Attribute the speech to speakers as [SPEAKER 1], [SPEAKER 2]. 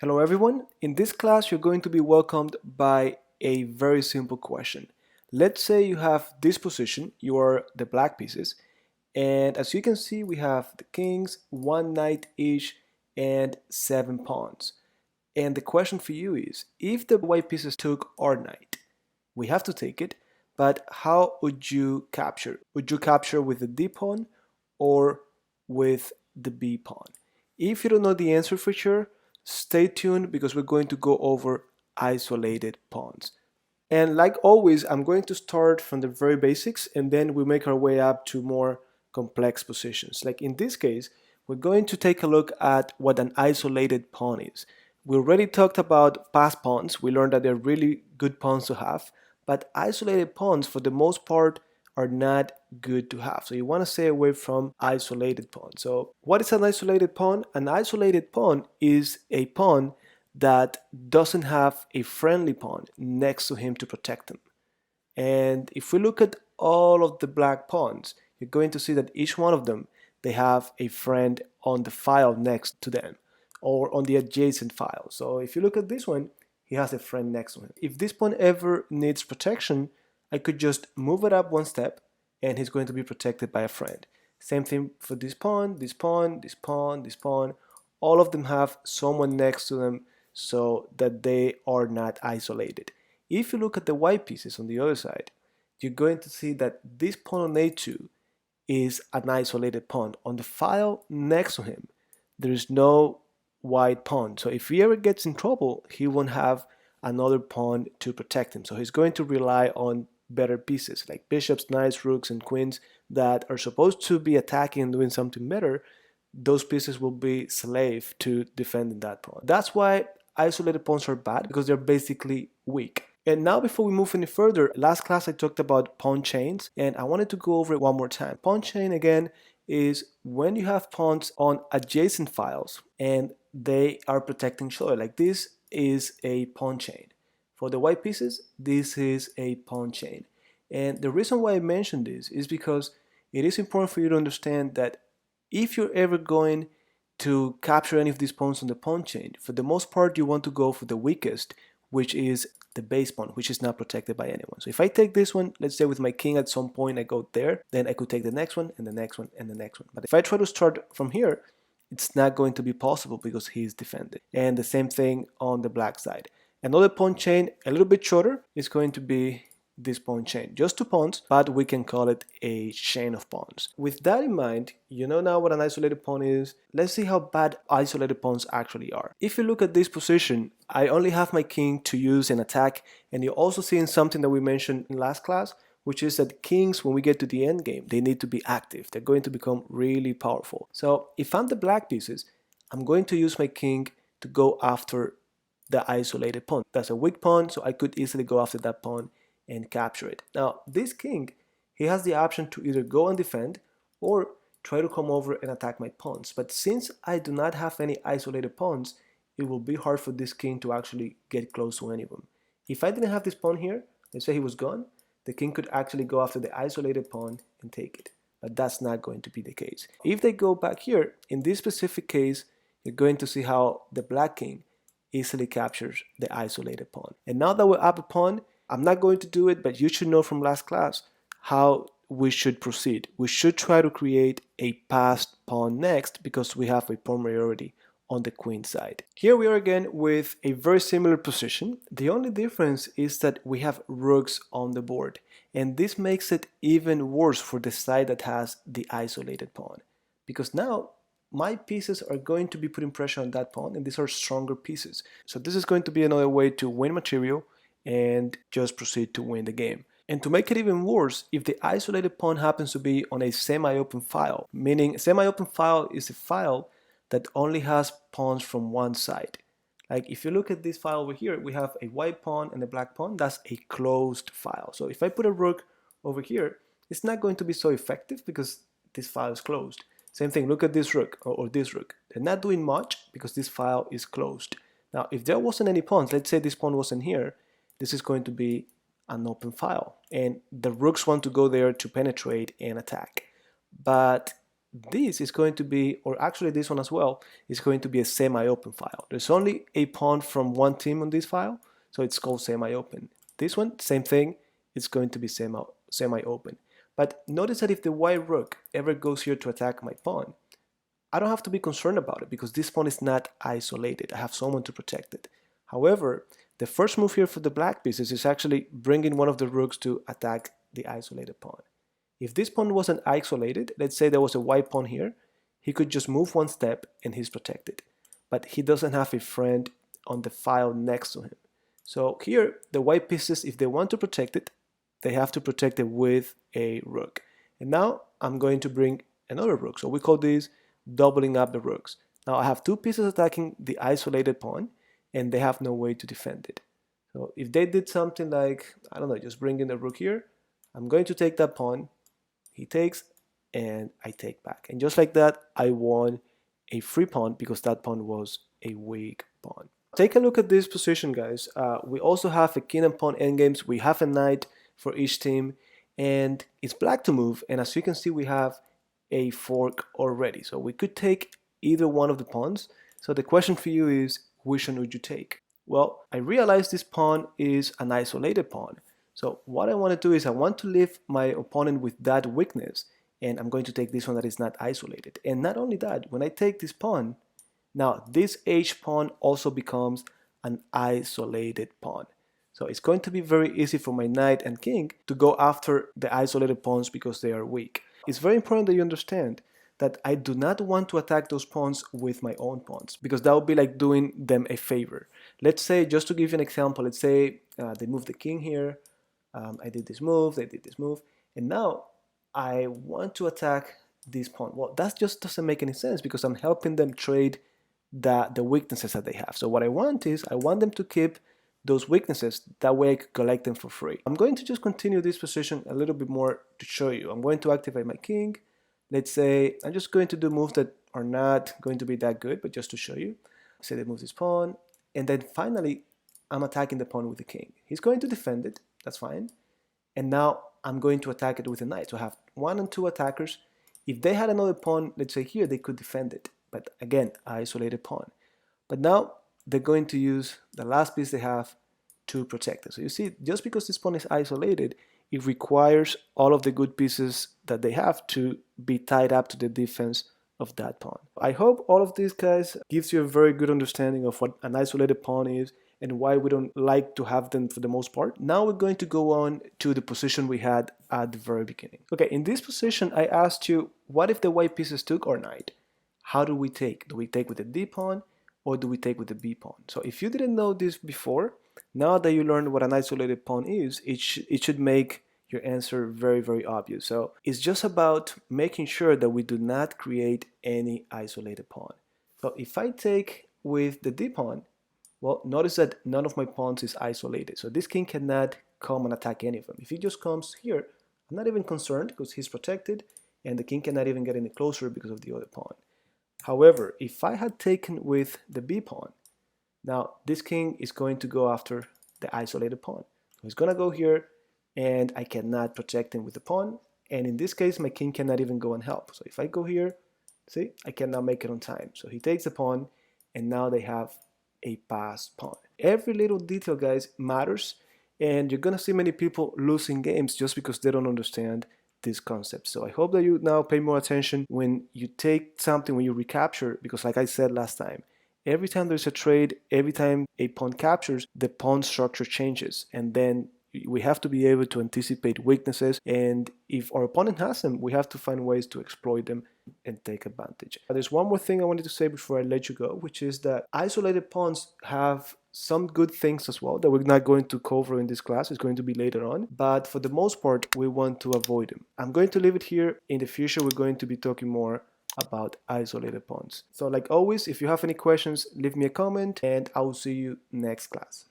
[SPEAKER 1] Hello everyone. In this class, you're going to be welcomed by a very simple question. Let's say you have this position, you are the black pieces, and as you can see, we have the kings, one knight each, and seven pawns. And the question for you is, if the white pieces took our knight, we have to take it, but how would you capture? Would you capture with the D pawn or with the B pawn? If you don't know the answer for sure, stay tuned because we're going to go over isolated pawns. And like always, I'm going to start from the very basics and then we make our way up to more complex positions. Like in this case, we're going to take a look at what an isolated pawn is. We already talked about pass pawns. We learned that they're really good pawns to have, but isolated pawns for the most part are not good to have. So you want to stay away from isolated pawns. So what is an isolated pawn? An isolated pawn is a pawn that doesn't have a friendly pawn next to him to protect him. And if we look at all of the black pawns, you're going to see that each one of them, they have a friend on the file next to them or on the adjacent file. So if you look at this one, he has a friend next to him. If this pawn ever needs protection, I could just move it up one step and he's going to be protected by a friend. Same thing for this pawn, this pawn, this pawn, this pawn. All of them have someone next to them so that they are not isolated. If you look at the white pieces on the other side, you're going to see that this pawn on a2 is an isolated pawn. On the file next to him, there is no white pawn. So if he ever gets in trouble, he won't have another pawn to protect him. So he's going to rely on better pieces like bishops, knights, rooks, and queens that are supposed to be attacking and doing something better. Those pieces will be slave to defending that pawn. That's why isolated pawns are bad, because they're basically weak. And now before we move any further, last class I talked about pawn chains and I wanted to go over it one more time. Pawn chain again is when you have pawns on adjacent files and they are protecting each other. Like this is a pawn chain. For the white pieces, this is a pawn chain. And the reason why I mentioned this is because it is important for you to understand that if you're ever going to capture any of these pawns on the pawn chain, for the most part you want to go for the weakest, which is the base pawn, which is not protected by anyone. So if I take this one, let's say with my king at some point I go there, then I could take the next one and the next one and the next one. But if I try to start from here, it's not going to be possible because he's defended. And the same thing on the black side. Another pawn chain, a little bit shorter, is going to be this pawn chain. Just two pawns, but we can call it a chain of pawns. With that in mind, you know now what an isolated pawn is. Let's see how bad isolated pawns actually are. If you look at this position, I only have my king to use an attack, and you're also seeing something that we mentioned in last class, which is that kings, when we get to the end game, they need to be active. They're going to become really powerful. So if I'm the black pieces, I'm going to use my king to go after the isolated pawn. That's a weak pawn, so I could easily go after that pawn and capture it. Now, this king, he has the option to either go and defend or try to come over and attack my pawns. But since I do not have any isolated pawns, it will be hard for this king to actually get close to any of them. If I didn't have this pawn here, let's say he was gone, the king could actually go after the isolated pawn and take it. But that's not going to be the case. If they go back here, in this specific case, you're going to see how the black king easily captures the isolated pawn. And now that we're up a pawn, I'm not going to do it, but you should know from last class how we should proceed. We should try to create a passed pawn next because we have a pawn priority on the queen side. Here we are again with a very similar position. The only difference is that we have rooks on the board, and this makes it even worse for the side that has the isolated pawn, because now my pieces are going to be putting pressure on that pawn, and these are stronger pieces. So this is going to be another way to win material and just proceed to win the game. And to make it even worse, if the isolated pawn happens to be on a semi-open file, meaning semi-open file is a file that only has pawns from one side. Like if you look at this file over here, we have a white pawn and a black pawn. That's a closed file. So if I put a rook over here, it's not going to be so effective because this file is closed. Same thing, look at this rook or this rook. They're not doing much because this file is closed. Now, if there wasn't any pawns, let's say this pawn wasn't here, this is going to be an open file. And the rooks want to go there to penetrate and attack. But this is going to be, or actually this one as well, is going to be a semi-open file. There's only a pawn from one team on this file, so it's called semi-open. This one, same thing, it's going to be semi-open. But notice that if the white rook ever goes here to attack my pawn, I don't have to be concerned about it because this pawn is not isolated. I have someone to protect it. However, the first move here for the black pieces is actually bringing one of the rooks to attack the isolated pawn. If this pawn wasn't isolated, let's say there was a white pawn here, he could just move one step and he's protected. But he doesn't have a friend on the file next to him. So here, the white pieces, if they want to protect it, they have to protect it with a rook. And now I'm going to bring another rook. So we call this doubling up the rooks. Now I have two pieces attacking the isolated pawn, and they have no way to defend it. So if they did something like, I don't know, just bring in the rook here, I'm going to take that pawn, he takes, and I take back. And just like that, I won a free pawn because that pawn was a weak pawn. Take a look at this position, guys. We also have a king and pawn endgames. We have a knight for each team, and it's black to move. And as you can see, we have a fork already. So we could take either one of the pawns. So the question for you is, which one would you take? Well, I realize this pawn is an isolated pawn. So what I want to do is I want to leave my opponent with that weakness, and I'm going to take this one that is not isolated. And not only that, when I take this pawn, now this H pawn also becomes an isolated pawn. So it's going to be very easy for my knight and king to go after the isolated pawns because they are weak. It's very important that you understand that I do not want to attack those pawns with my own pawns because that would be like doing them a favor. Let's say, just to give you an example, let's say they move the king here, I did this move, they did this move, and now I want to attack this pawn. Well, that just doesn't make any sense because I'm helping them trade the weaknesses that they have. So what I want is, I want them to keep those weaknesses, that way I could collect them for free. I'm going to just continue this position a little bit more to show you. I'm going to activate my king. Let's say I'm just going to do moves that are not going to be that good, but just to show you. Say they move this pawn, and then finally I'm attacking the pawn with the king. He's going to defend it, that's fine. And now I'm going to attack it with a knight. So I have 1 and 2 attackers. If they had another pawn, let's say here, they could defend it. But again, isolated pawn. But now they're going to use the last piece they have to protect it. So you see, just because this pawn is isolated, it requires all of the good pieces that they have to be tied up to the defense of that pawn. I hope all of this, guys, gives you a very good understanding of what an isolated pawn is and why we don't like to have them for the most part. Now we're going to go on to the position we had at the very beginning. Okay, in this position, I asked you, what if the white pieces took our knight? How do we take? Do we take with the D pawn or do we take with the B pawn? So if you didn't know this before, now that you learned what an isolated pawn is, it should make your answer very, very obvious. So it's just about making sure that we do not create any isolated pawn. So if I take with the D pawn, well, notice that none of my pawns is isolated. So this king cannot come and attack any of them. If he just comes here, I'm not even concerned because he's protected and the king cannot even get any closer because of the other pawn. However, if I had taken with the B pawn, now this king is going to go after the isolated pawn. So he's going to go here and I cannot protect him with the pawn. And in this case, my king cannot even go and help. So if I go here, see, I cannot make it on time. So he takes the pawn and now they have a passed pawn. Every little detail, guys, matters. And you're going to see many people losing games just because they don't understand this concept. So I hope that you now pay more attention when you take something, when you recapture, because like I said last time, every time there's a trade, every time a pawn captures, the pawn structure changes. And then we have to be able to anticipate weaknesses. And if our opponent has them, we have to find ways to exploit them and take advantage. There's one more thing I wanted to say before I let you go, which is that isolated pawns have some good things as well that we're not going to cover in this class. It's going to be later on, but for the most part we want to avoid them. I'm going to leave it here. In the future we're going to be talking more about isolated pawns. So like always, if you have any questions, leave me a comment and I will see you next class.